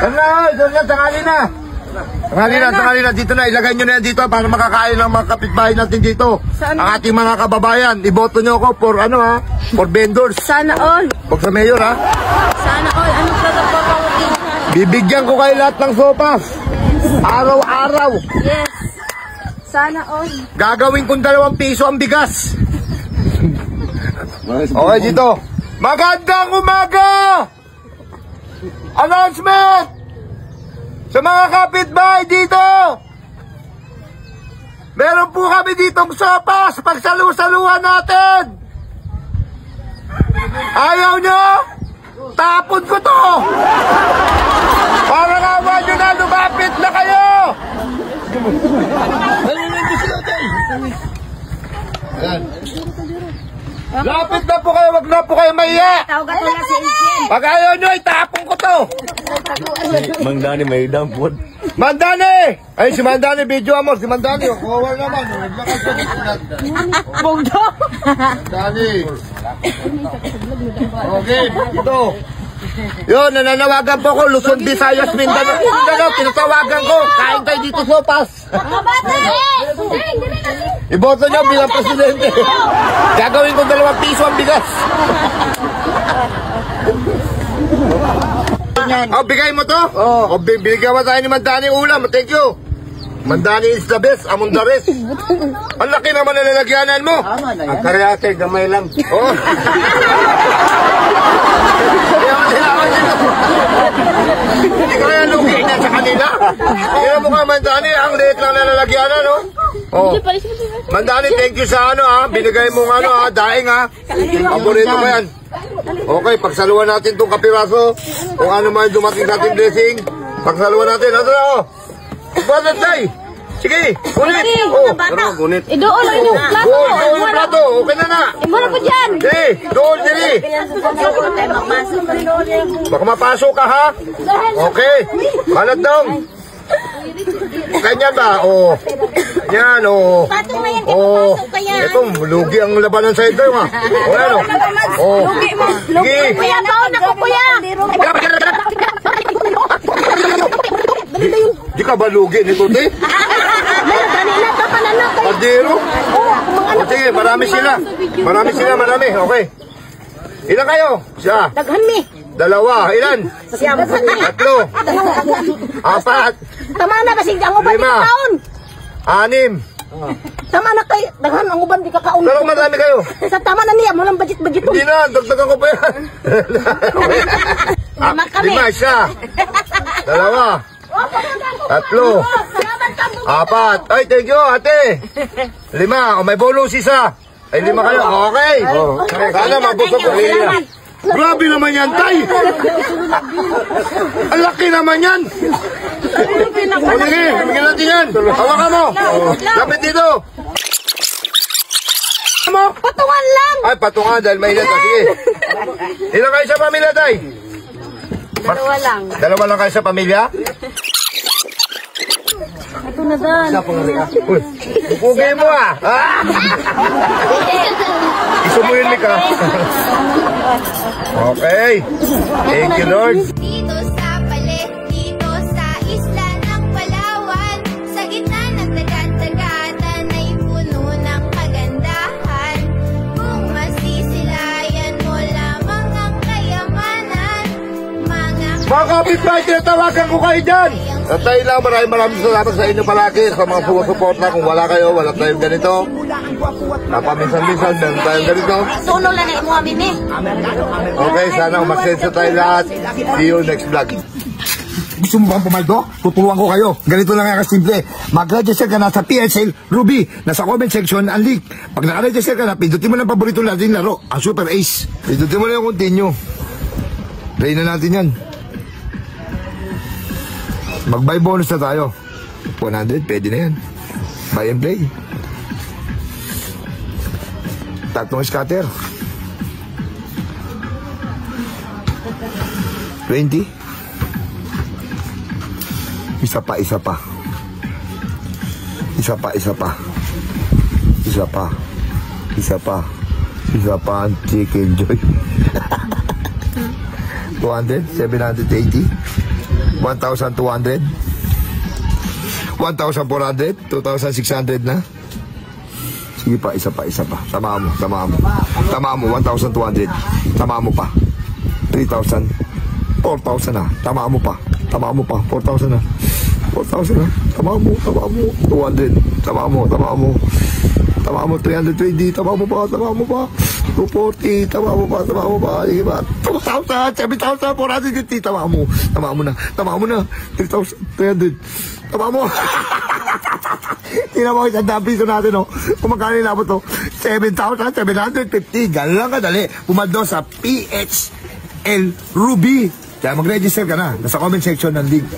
Doon na, tangali na. Tangali na, dito na, ilagay nyo na yan dito para makakain ng mga kapitbahay natin dito. Ang ating mga kababayan, iboto nyo ako for ano ha, for vendors. Sana all. Huwag sa mayor ha. Sana all, anong product po pautin? Bibigyan ko kayo lahat ng sopas. Araw-araw. Yes. Sana all. Gagawin kong 2 piso ang bigas. Okay, dito. Magandang umaga! Announcement! Sa mga kapitbahay dito! Meron po kami ditong sopas pagsalu-saluhan natin! Ayaw nyo? Tapon ko to! Para naman nyo na, lumapit na kayo! Lapit na po kayo, wag na po kayo maiya! Tawag ko na si Eugene. Pag ayaw nyo, itapon ko to! Mandani may dampot. Mandani! Ay, si Mandani, video mo, si Mandani, kawawa naman. Bugdo. Mandani. Okay, ito. Yun, nananawagan po ko, Luzon, Visayas, Mindanao. Mindanao, tinatawagan ko. Kain tayo dito sopas. Mga bata! Iboto nyo bilang presidente. Gagawin ko 2 piso ang bigas. Oh, bigay mo to? Oh, binigyan mo tayo ni Mandani ulam. Thank you. Mandani is the best among the rest. Ang laki naman na lalagyanan mo. Ang karyate, gamay lang. Oh. Hindi ka kaya lugi na sa kanila. Kaya mo ka, Mandani, ang liit lang na lalagyanan, no? Oh. Mandani, thank you sa ano, ha? Binigay mong ano, ha? Daing, ha? Paborito ko yan. Okay, pagsaluhan natin itong kapiraso. Kung ano man dumating sa ating blessing. Pagsaluhan natin. Ano na, oh? Balat, day! Sige, gunit! Oh, Pero gunit. Doon lang yung plato. doon yung plato. Okay na na. Muna po dyan. Sige, doon, dili. Baka mapasok ka, ha? Okay. Balat daw. Ganyan ba? Oh. Yan, oh. Patong na yan, Oh. papasok ka yan. Ito, lugi ang labanan sa ito, ha? O, yan, oh. Oh. Sige. Kuya, baon ako, kuya. Di ka ba lugi nito, te? Kanina ka pa na na. Pardero? O, sige, marami sila. Marami. Okay. Ilan kayo? Siya. Daghan mi. 2. Ilan? Siyam. 3. 4. Tama na kasi ang uban di 5. kakaon. 6. Tama na kay daghan ang uban di kakaon. Pero marami kayo. Sa tama na niya mo lang budget. Hindi na, dagdagan ko pa yan. 5 kami. 5, siya. 2. 3. 4. Ay, thank you, ate. 5. O, may bonus isa. Ay, 5 kayo. Okay. Sana mabusog ko. Grabe naman yan, tay. Ang laki naman yan. O, sige, bigyan natin yan. Hawakan mo. Lapit dito. Patungan lang. Ay, patungan dahil mainit. Sige. Ilan kayo sa pamilya, tay? 2 lang. 2 lang kayo sa pamilya? Ito na dan. Uy, pugay mo ah! Isumuhin ka. Okay. Thank you, Lord. Dito sa palit, dito sa isla ng Palawan, sa gitna ng dagat-dagatan ay puno ng kagandahan. Kung masisilayan mo lamang ang kayamanan, Mga kapitbahay, tinatawagan ko kayo dyan. Sa tayo lang, maraming salamat sa inyo palagi, sa mga sumusuporta. Kung wala kayo, wala tayong ganito. Napaminsan-minsan, meron tayong ganito. Suno lang ay mo amin eh. Okay, sana umasenso tayo lahat. See you next vlog. Gusto mo bang pumaldo? Tutulungan ko kayo. Ganito lang nga kasimple. Mag-register ka na sa PSL Ruby. Nasa comment section ang link. Pag naka-register ka na, pindutin mo lang paborito natin laro. Ang Super Ace. Pindutin mo lang yung continue. Play na natin yan. Mag-buy bonus na tayo. 100, pwede na yan. Buy and play. 3 scatter. 20. Isa pa. Isa pa ang chicken joy. 200, 780. 1,200. 1,400. 2,600 na. Sige pa, isa pa. Tama mo. 1,200. Tama mo pa. 3,000. 4,000 na. Tama mo pa. 4,000 na. 4,000 na. Tama mo. 200. Tama mo. 320. Tama mo pa. 240. Tama mo pa. Sige pa. 2,000. 7,450. Tama mo na. 3,300. Tama mo. Tingnan mo, isang piso natin, no? Kung magkano inabot to? 7,750. Ganun lang kadali. Pumaldo sa PHL Ruby. Kaya mag-register ka na. Nasa comment section ng link.